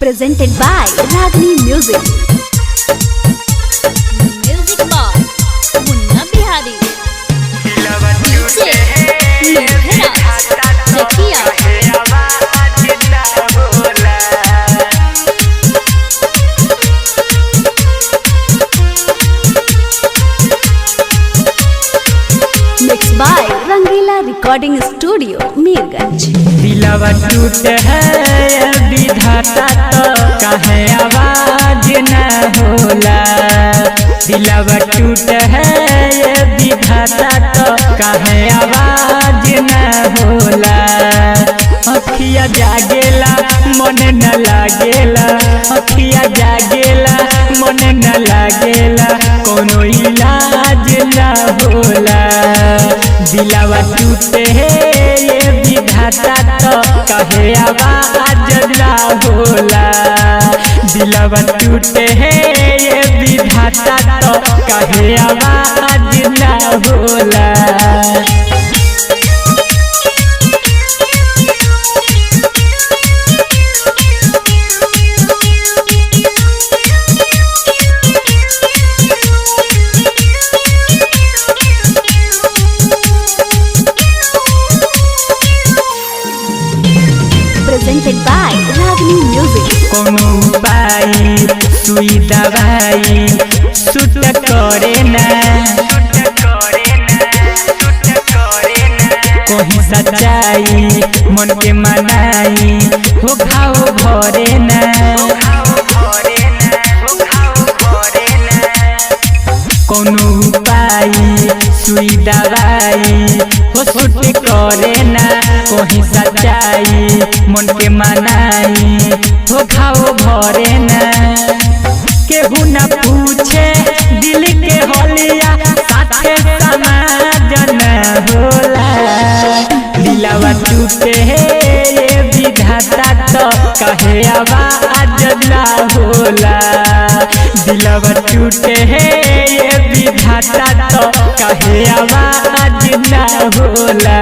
presented by Ragini Music. Music by Munna Bihari. Mixed by Rangila Recording Studio, Mirganj. दिलवा टूट है विधाता तो कहे आवाज न होला। दिलवा टूट है विधाता तो कहे आवाज न होला। अखिया जागेला मन न लागेला, अखिया जागेला मन न लागेला, कोनो इलाज न होला। दिलवा टूटे है विधाता तो कहे आवाज ना होला। दिलवा टूटे है विधाता तो कहे आवाज ना होला। Presented by Ragini Music. कोनो उपाय सुई दवाई सुट करे ना, कोई सच्चाई मन के मनाई हो खाओ भरे ना। कोनो उपाय सुई दवाई हो सुट करे ना, कोई सच्चाई मन के मनाई हो खाओ भरे ना। केहू न पूछे दिल के होलिया साथे समाज न होला। दिलवा टूटे है विधाता तो कहे आवाज न होला। दिलवा टूटे है विधाता तो कहे आवाज न होला।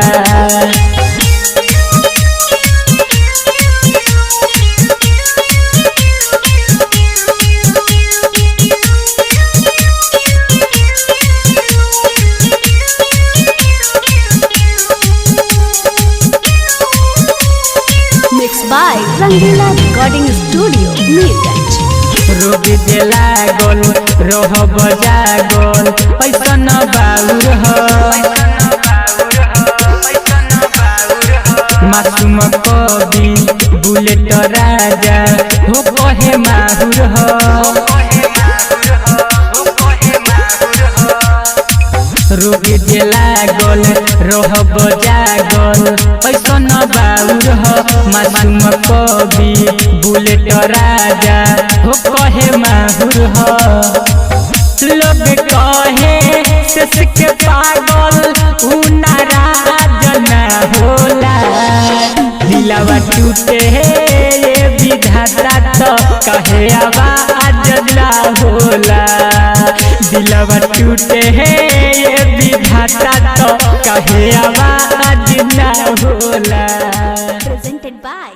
Mixed by Rangila Recording Studio, Mirganj. रोग जे लागल रह बजागल ऐसन बाउर हो। मासूम कवि बुलेट राजा हो कहे माहुर हो। रोग जे लागल रह बजागल ऐसन बाउर हो। मासूम कवि बुलेट राजा हो कहे माहुर हो। लोग कहे शेष के पागल उ नाराज न होला। दिलवा टूटे है विधाता तो कहे आवाज न होला। दिलवा टूटे है विधाता तो कहे आवाज न होला। Presented by